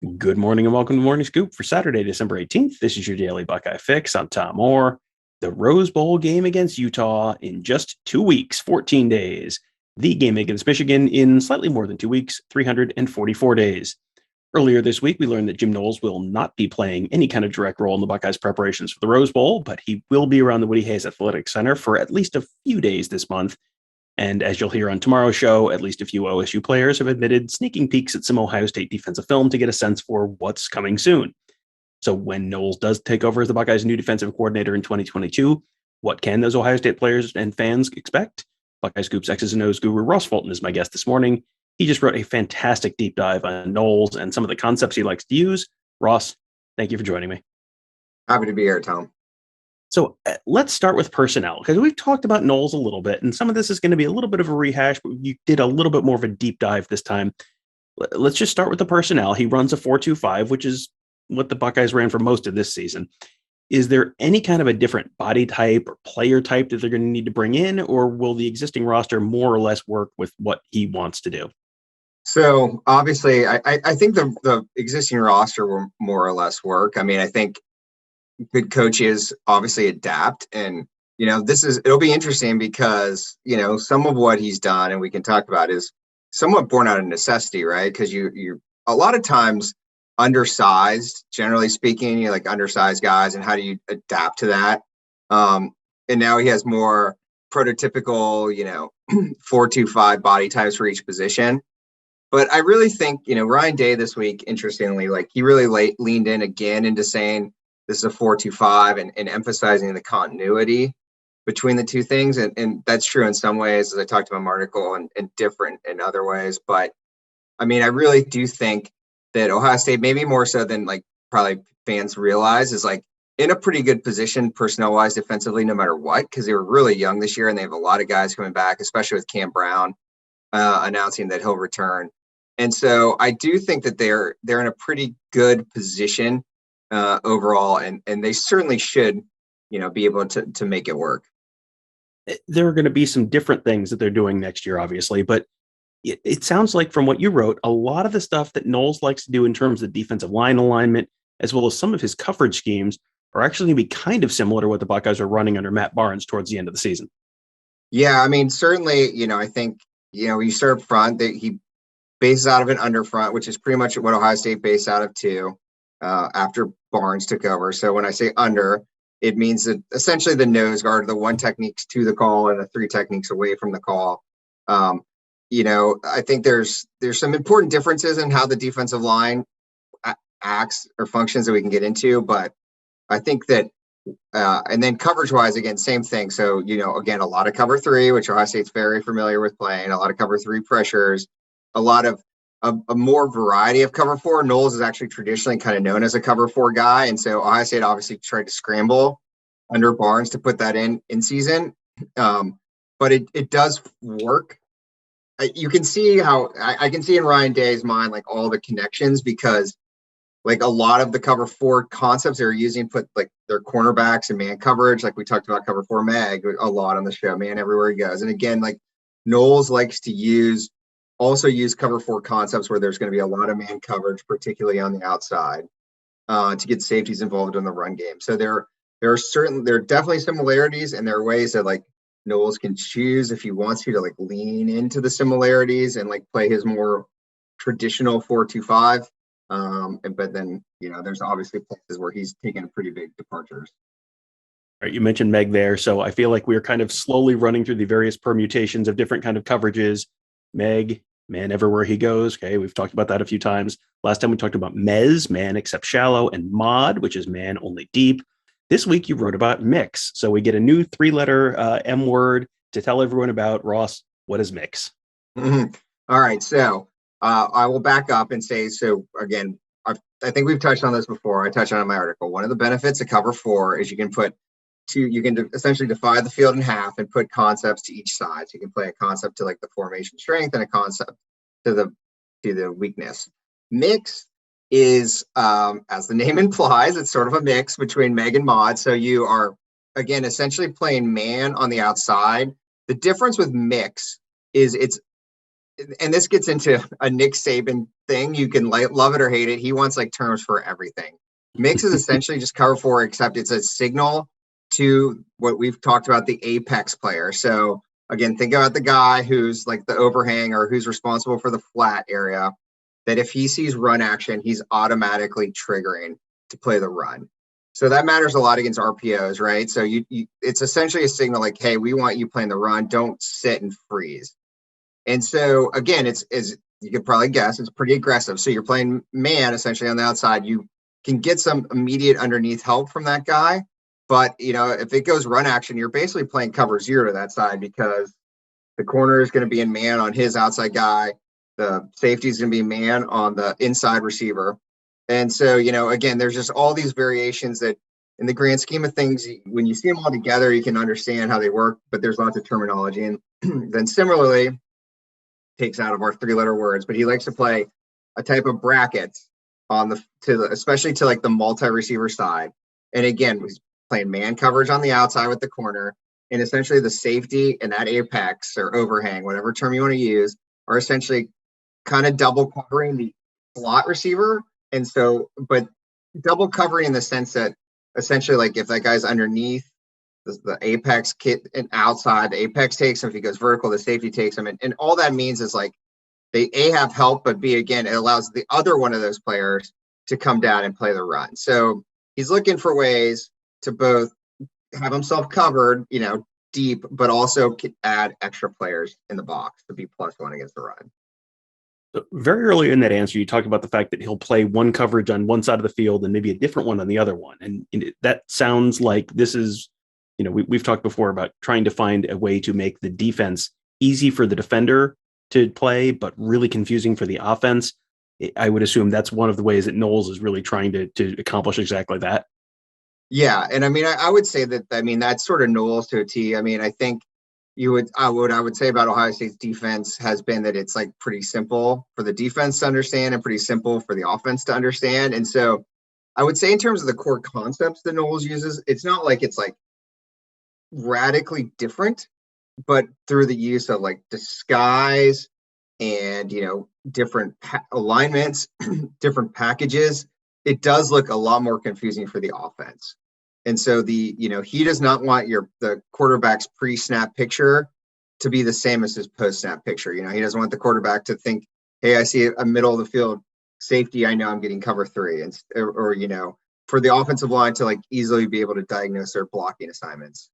Good morning and welcome to Morning Scoop for Saturday, December 18th. This is your daily Buckeye fix. I'm Tom Orr. The Rose Bowl game against Utah in just 2 weeks, 14 days. The game against Michigan in slightly more than 2 weeks, 344 days. Earlier this week, we learned that Jim Knowles will not be playing any kind of direct role in the Buckeyes' preparations for the Rose Bowl, but he will be around the Woody Hayes Athletic Center for at least a few days this month. And as you'll hear on tomorrow's show, at least a few OSU players have admitted sneaking peeks at some Ohio State defensive film to get a sense for what's coming soon. So when Knowles does take over as the Buckeyes' new defensive coordinator in 2022, what can those Ohio State players and fans expect? Buckeye Scoop's X's and O's guru Ross Fulton is my guest this morning. He just wrote a fantastic deep dive on Knowles and some of the concepts he likes to use. Ross, thank you for joining me. Happy to be here, Tom. So let's start with personnel, because we've talked about Knowles a little bit, and some of this is going to be a little bit of a rehash, but you did a little bit more of a deep dive this time. Let's just start with the personnel. He runs a 4-2-5, which is what the Buckeyes ran for most of this season. Is there any kind of a different body type or player type that they're going to need to bring in, or will the existing roster more or less work with what he wants to do? So obviously, I think the existing roster will more or less work. I mean, I think good coaches obviously adapt, and it'll be interesting because some of what he's done, and we can talk about, is somewhat born out of necessity, right? Because you're a lot of times undersized, generally speaking. You're like undersized guys, and how do you adapt to that? And now he has more prototypical 4-2-5 body types for each position. But I really think Ryan Day this week, interestingly, like he really leaned in again into saying this is a 4-2-5 and emphasizing the continuity between the two things. And that's true in some ways, as I talked about my article, and different in other ways. But I mean, I really do think that Ohio State, maybe more so than like probably fans realize, is like in a pretty good position personnel-wise defensively, no matter what, because they were really young this year and they have a lot of guys coming back, especially with Cam Brown announcing that he'll return. And so I do think that they're in a pretty good position overall, and they certainly should, be able to make it work. There are going to be some different things that they're doing next year, obviously, but it sounds like from what you wrote, a lot of the stuff that Knowles likes to do in terms of defensive line alignment, as well as some of his coverage schemes, are actually going to be kind of similar to what the Buckeyes are running under Matt Barnes towards the end of the season. Yeah, I mean, certainly, I think, you start up front, that he bases out of an under front, which is pretty much what Ohio State based out of too, after Barnes took over. So when I say under, it means that essentially the nose guard, the one techniques to the call and the three techniques away from the call. I think there's some important differences in how the defensive line acts or functions that we can get into, but I think that, and then coverage wise, again, same thing. So, again, a lot of cover three, which Ohio State's very familiar with playing, a lot of cover three pressures, a lot of a more variety of cover four. Knowles is actually traditionally kind of known as a cover four guy. And so Ohio State obviously tried to scramble under Barnes to put that in season. But it does work. You can see how I can see in Ryan Day's mind, like all the connections, because like a lot of the cover four concepts they're using put like their cornerbacks and man coverage. Like we talked about cover four mag a lot on the show, man, everywhere he goes. And again, like Knowles likes to also use cover four concepts where there's going to be a lot of man coverage, particularly on the outside, to get safeties involved in the run game. So there are definitely similarities, and there are ways that like Knowles can choose if he wants to like lean into the similarities and like play his more traditional 4-2-5. But then, there's obviously places where he's taken pretty big departures. All right, you mentioned Meg there. So I feel like we're kind of slowly running through the various permutations of different kind of coverages. Meg, man everywhere he goes. Okay, we've talked about that a few times. Last time we talked about Mez, man except shallow, and Mod, which is man only deep. This week you wrote about mix. So we get a new 3-letter M word to tell everyone about. Ross, what is mix? Mm-hmm. All right, so I will back up and say, so again, I think we've touched on this before. I touched on it in my article. One of the benefits of cover four is you can essentially divide the field in half and put concepts to each side. So you can play a concept to like the formation strength and a concept to the weakness. Mix is, as the name implies, it's sort of a mix between Meg and Mod. So you are, again, essentially playing man on the outside. The difference with mix is it's and this gets into a Nick Saban thing. You can love it or hate it. He wants like terms for everything. Mix is essentially just cover four, except it's a signal to what we've talked about, the apex player. So again, think about the guy who's like the overhang or who's responsible for the flat area, that if he sees run action, he's automatically triggering to play the run. So that matters a lot against RPOs, right? So it's essentially a signal like, hey, we want you playing the run. Don't sit and freeze. And so again, it's, as you could probably guess, it's pretty aggressive. So you're playing man essentially on the outside. You can get some immediate underneath help from that guy. But, if it goes run action, you're basically playing cover zero to that side, because the corner is going to be in man on his outside guy. The safety is going to be man on the inside receiver. And so, again, there's just all these variations that in the grand scheme of things, when you see them all together, you can understand how they work, but there's lots of terminology. And then similarly, takes out of our 3-letter words, but he likes to play a type of brackets especially to like the multi-receiver side. And again, he's playing man coverage on the outside with the corner, and essentially the safety and that apex or overhang, whatever term you want to use, are essentially kind of double covering the slot receiver. And so, but double covering in the sense that essentially, like if that guy's underneath the apex kit and outside, the apex takes him. If he goes vertical, the safety takes him. And all that means is like they A, have help, but B, again, it allows the other one of those players to come down and play the run. So he's looking for ways to both have himself covered, deep, but also add extra players in the box to be +1 against the run. So very early in that answer, you talked about the fact that he'll play one coverage on one side of the field and maybe a different one on the other one. And that sounds like this is, we've talked before about trying to find a way to make the defense easy for the defender to play, but really confusing for the offense. I would assume that's one of the ways that Knowles is really trying to accomplish exactly that. Yeah. And I would say that's sort of Knowles to a T. I think I would say about Ohio State's defense has been that it's like pretty simple for the defense to understand and pretty simple for the offense to understand. And so I would say in terms of the core concepts that Knowles uses, it's not like it's like radically different, but through the use of like disguise and, different alignments, different packages, it does look a lot more confusing for the offense. And so he does not want the quarterback's pre-snap picture to be the same as his post-snap picture. He doesn't want the quarterback to think, hey, I see a middle of the field safety, I know I'm getting cover 3, or for the offensive line to like easily be able to diagnose their blocking assignments.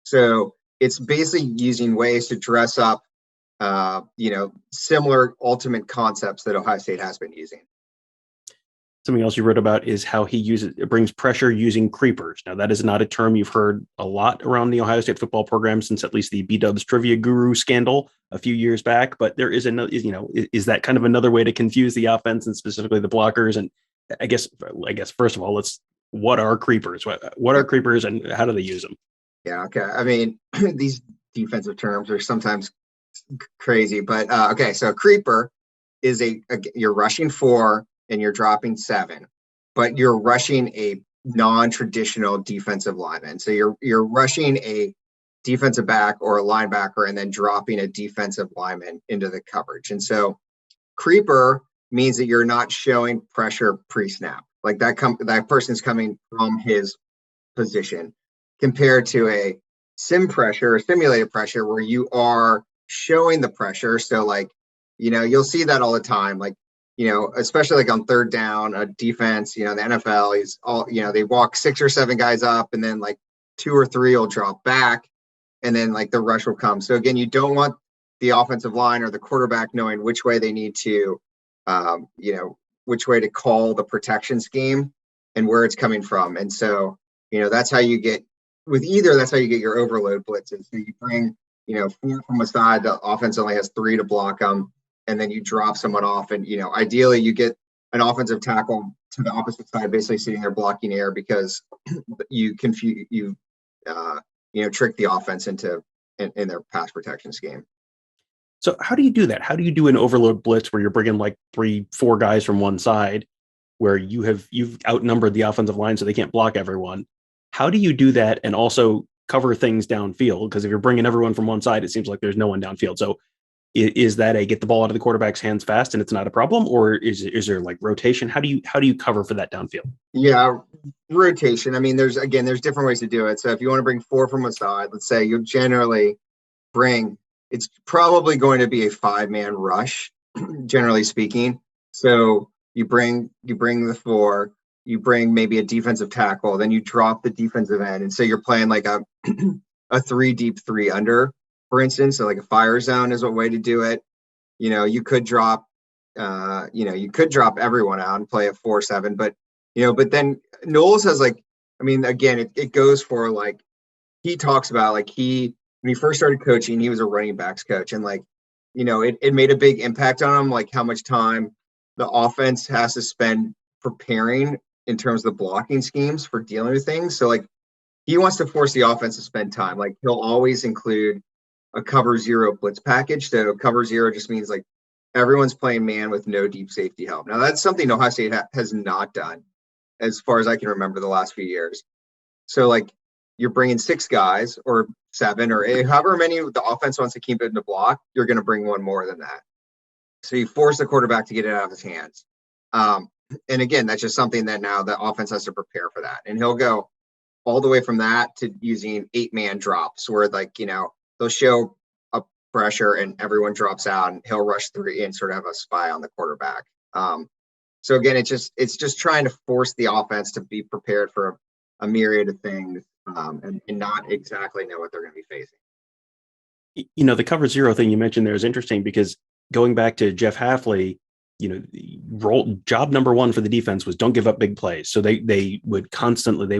So it's basically using ways to dress up, similar ultimate concepts that Ohio State has been using. Something else you wrote about is how it brings pressure using creepers. Now, that is not a term you've heard a lot around the Ohio State football program since at least the B-Dubs Trivia Guru scandal a few years back. But there is another, is that kind of another way to confuse the offense and specifically the blockers? And I guess first of all, what are creepers? What are creepers and how do they use them? Yeah. Okay. These defensive terms are sometimes crazy, but okay. So a creeper is you're rushing 4 and you're dropping 7, but you're rushing a non-traditional defensive lineman. So you're rushing a defensive back or a linebacker and then dropping a defensive lineman into the coverage. And so creeper means that you're not showing pressure pre-snap. Like that person's coming from his position, compared to a sim pressure or simulated pressure where you are showing the pressure. So like, you'll see that all the time. Like, especially like on third down, a defense, the NFL is all, they walk 6 or 7 guys up and then like 2 or 3 will drop back and then like the rush will come. So again, you don't want the offensive line or the quarterback knowing which way they need to, which way to call the protection scheme and where it's coming from. And so, that's how you get your overload blitzes. So you bring, 4 from a side, the offense only has 3 to block them. And then you drop someone off and, ideally you get an offensive tackle to the opposite side, basically sitting there blocking air because you trick the offense into in their pass protection scheme. So how do you do that? How do you do an overload blitz where you're bringing like 3-4 guys from one side where you've outnumbered the offensive line so they can't block everyone? How do you do that and also cover things downfield? Because if you're bringing everyone from one side, it seems like there's no one downfield. So Is that a get the ball out of the quarterback's hands fast and it's not a problem, or is there like rotation? How do you cover for that downfield? Yeah, rotation. I mean, there's different ways to do it. So if you want to bring 4 from a side, let's say you generally it's probably going to be a 5-man rush, generally speaking. So you bring the 4, you bring maybe a defensive tackle, then you drop the defensive end, and so you're playing like a a 3 deep 3 under, for instance. So like a fire zone is a way to do it. You could drop everyone out and play a 4-7, but then Knowles has like, I mean, again, it goes for like, he talks about like when he first started coaching, he was a running backs coach, and like, it made a big impact on him, like how much time the offense has to spend preparing in terms of the blocking schemes for dealing with things. So like, he wants to force the offense to spend time. Like he'll always include a cover 0 blitz package. So cover 0 just means like everyone's playing man with no deep safety help. Now that's something Ohio State has not done as far as I can remember the last few years. So like you're bringing 6 guys or 7 or 8, however many the offense wants to keep it in the block, you're going to bring one more than that. So you force the quarterback to get it out of his hands. And again, that's just something that now the offense has to prepare for that. And he'll go all the way from that to using 8-man drops where like, they'll show a pressure and everyone drops out and he'll rush 3 and sort of have a spy on the quarterback. So again, it's just trying to force the offense to be prepared for a myriad of things and not exactly know what they're going to be facing. The cover 0 thing you mentioned there is interesting because going back to Jeff Hafley, job number 1 for the defense was don't give up big plays. So they would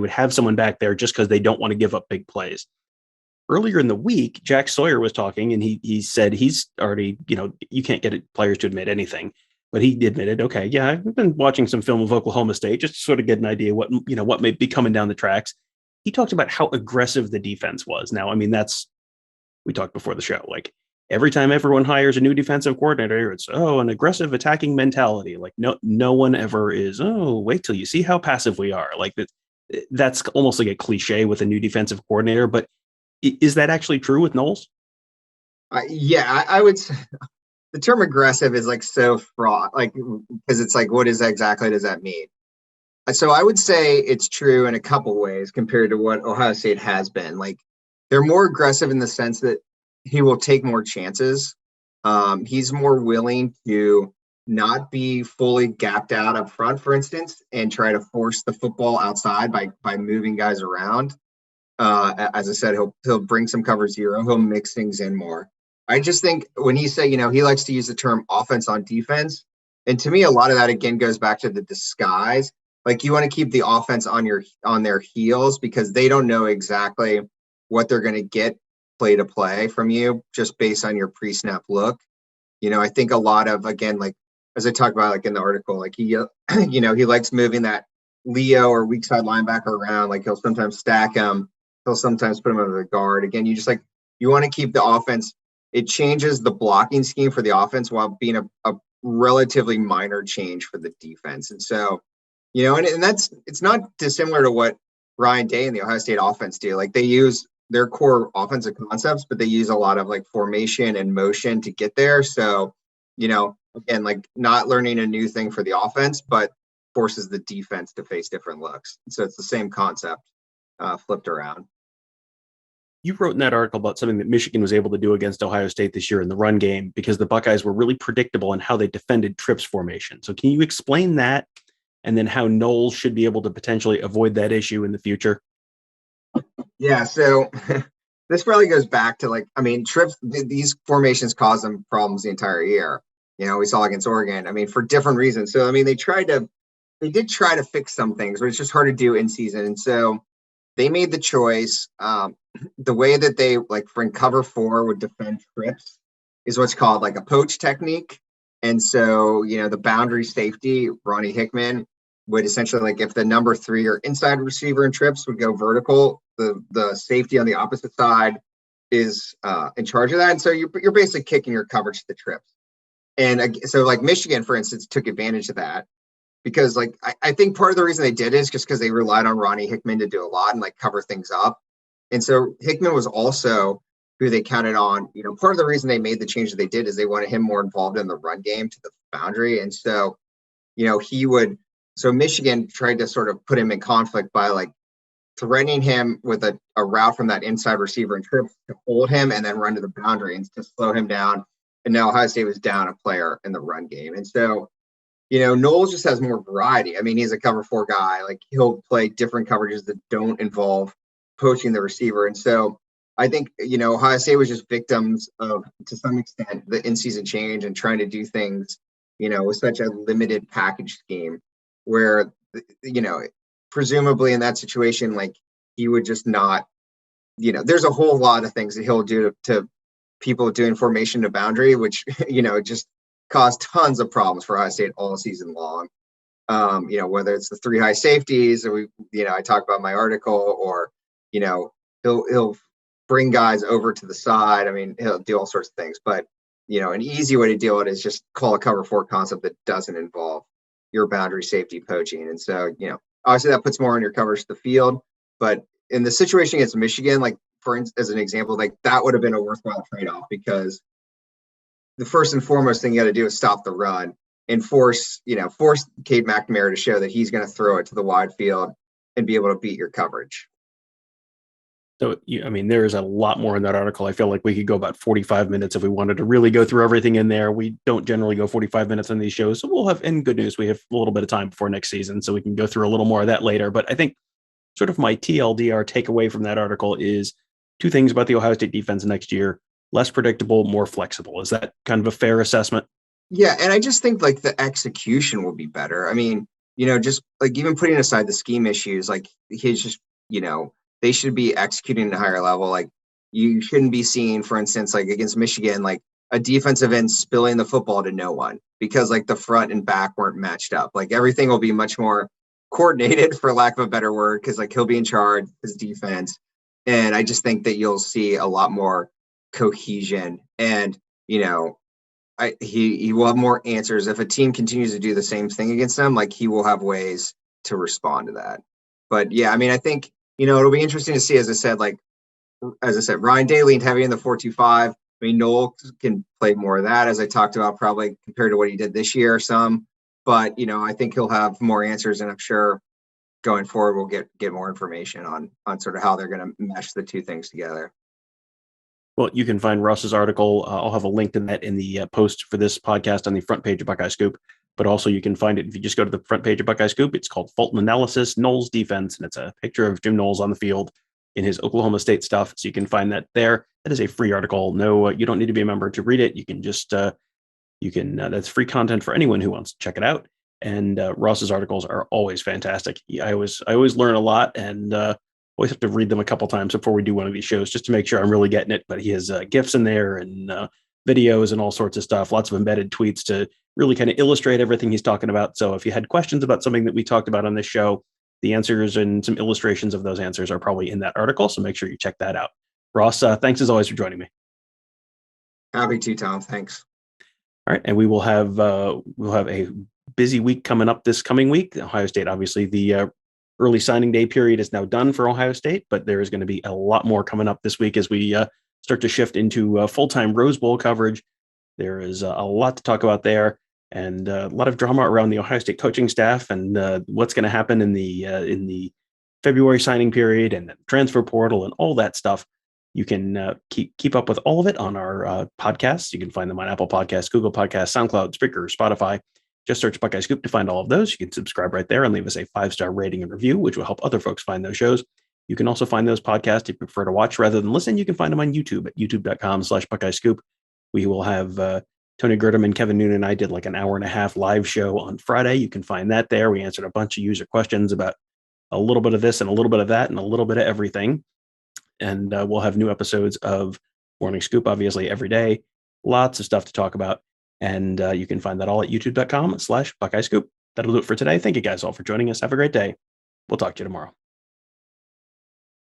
have someone back there just because they don't want to give up big plays. Earlier in the week, Jack Sawyer was talking and he said he's already, you can't get players to admit anything, but he admitted, okay, yeah, I've been watching some film of Oklahoma State just to sort of get an idea what may be coming down the tracks. He talked about how aggressive the defense was. Now, I mean, we talked before the show, like every time everyone hires a new defensive coordinator, it's, an aggressive attacking mentality. Like no one ever is, wait till you see how passive we are. Like that's almost like a cliche with a new defensive coordinator, but is that actually true with Knowles? Yeah, I would say the term aggressive is like so fraught, like, because it's like, what exactly does that mean? So I would say it's true in a couple ways compared to what Ohio State has been. Like they're more aggressive in the sense that he will take more chances. He's more willing to not be fully gapped out up front, for instance, and try to force the football outside by moving guys around. As I said, he'll bring some cover 0. He'll mix things in more. I just think when he say, he likes to use the term offense on defense. And to me, a lot of that, again, goes back to the disguise. Like you want to keep the offense on their heels because they don't know exactly what they're going to get play to play from you just based on your pre-snap look. I think a lot of, again, like as I talked about, like in the article, like he likes moving that Leo or weak side linebacker around. Like he'll sometimes stack him. He'll sometimes put him under the guard. Again, you want to keep the offense. It changes the blocking scheme for the offense while being a relatively minor change for the defense. And so, and it's not dissimilar to what Ryan Day and the Ohio State offense do. Like they use their core offensive concepts, but they use a lot of like formation and motion to get there. So, again, like not learning a new thing for the offense, but forces the defense to face different looks. So it's the same concept flipped around. You wrote in that article about something that Michigan was able to do against Ohio State this year in the run game because the Buckeyes were really predictable in how they defended trips formation. So can you explain that and then how Knowles should be able to potentially avoid that issue in the future? Yeah, so this probably goes back to trips. These formations cause them problems the entire year. We saw against Oregon. For different reasons. So they did try to fix some things, but it's just hard to do in season. And so they made the choice. The way that they for cover 4 would defend trips is what's called like a poach technique. And so the boundary safety, Ronnie Hickman, would essentially if the number 3 or inside receiver in trips would go vertical, the safety on the opposite side is in charge of that. And so you're basically kicking your coverage to the trips. And so Michigan, for instance, took advantage of that because I think part of the reason they did is just because they relied on Ronnie Hickman to do a lot and cover things up. And so Hickman was also who they counted on. Part of the reason they made the change that they did is they wanted him more involved in the run game to the boundary. And so, so Michigan tried to sort of put him in conflict by like threatening him with a route from that inside receiver and trips to hold him and then run to the boundary and to slow him down. And now Ohio State was down a player in the run game. And so, Knowles just has more variety. I mean, he's a cover 4 guy. Like, he'll play different coverages that don't involve poaching the receiver. And so I think, Ohio State was just victims of, to some extent, the in-season change and trying to do things, with such a limited package scheme where, presumably in that situation, like, he would just not, there's a whole lot of things that he'll do to people doing formation to boundary, which, just caused tons of problems for Ohio State all season long. Whether it's the 3 high safeties that I talk about in my article, or, he'll bring guys over to the side. I mean, he'll do all sorts of things, but, an easy way to deal with it is just call a cover 4 concept that doesn't involve your boundary safety poaching. And so, obviously that puts more on your coverage to the field, but in the situation against Michigan, like, as an example, like, that would have been a worthwhile trade-off, because the first and foremost thing you got to do is stop the run and force Cade McNamara to show that he's going to throw it to the wide field and be able to beat your coverage. So, there is a lot more in that article. I feel like we could go about 45 minutes if we wanted to really go through everything in there. We don't generally go 45 minutes on these shows. So we'll have, and good news, we have a little bit of time before next season, so we can go through a little more of that later. But I think sort of my TLDR takeaway from that article is 2 things about the Ohio State defense next year: less predictable, more flexible. Is that kind of a fair assessment? Yeah. And I just think like the execution will be better. I mean, just like, even putting aside the scheme issues, like, he's just, they should be executing at a higher level. Like, you shouldn't be seeing, for instance, like against Michigan, like a defensive end spilling the football to no one because like the front and back weren't matched up. Like, everything will be much more coordinated, for lack of a better word, because like he'll be in charge, his defense. And I just think that you'll see a lot more cohesion, and, he will have more answers. If a team continues to do the same thing against them, like, he will have ways to respond to that. But yeah, I mean, I think, it'll be interesting to see, as I said, Ryan Day leaned heavy in the 4-2-5. I mean, Knowles can play more of that, as I talked about, probably compared to what he did this year or some. But, I think he'll have more answers, and I'm sure going forward we'll get more information on sort of how they're going to mesh the 2 things together. Well, you can find Ross's article. I'll have a link to that in the post for this podcast on the front page of Buckeye Scoop. But also you can find it if you just go to the front page of Buckeye Scoop. It's called Fulton Analysis, Knowles Defense, and it's a picture of Jim Knowles on the field in his Oklahoma State stuff. So you can find that there. That is a free article. No, you don't need to be a member to read it. You can just, that's free content for anyone who wants to check it out. And Ross's articles are always fantastic. I always learn a lot, and always have to read them a couple times before we do one of these shows just to make sure I'm really getting it. But he has GIFs in there and videos and all sorts of stuff, lots of embedded tweets to really kind of illustrate everything he's talking about. So if you had questions about something that we talked about on this show, the answers and some illustrations of those answers are probably in that article. So make sure you check that out. Ross, thanks as always for joining me. Happy to, Tom. Thanks. All right. And we'll have a busy week coming up this coming week. Ohio State, obviously, the early signing day period is now done for Ohio State, but there is going to be a lot more coming up this week as we start to shift into full-time Rose Bowl coverage. There is a lot to talk about there, and a lot of drama around the Ohio State coaching staff and what's going to happen in the February signing period and the transfer portal and all that stuff. You can keep up with all of it on our podcasts. You can find them on Apple Podcasts, Google Podcasts, SoundCloud, Spreaker, Spotify. Just search Buckeye Scoop to find all of those. You can subscribe right there and leave us a 5-star rating and review, which will help other folks find those shows. You can also find those podcasts if you prefer to watch rather than listen. You can find them on YouTube at youtube.com/Buckeye Scoop. We will have Tony Gerdeman, Kevin Noonan, and I did like an 1.5-hour live show on Friday. You can find that there. We answered a bunch of user questions about a little bit of this and a little bit of that and a little bit of everything. And we'll have new episodes of Morning Scoop, obviously, every day. Lots of stuff to talk about. And you can find that all at youtube.com/Buckeye Scoop. That'll do it for today. Thank you guys all for joining us. Have a great day. We'll talk to you tomorrow.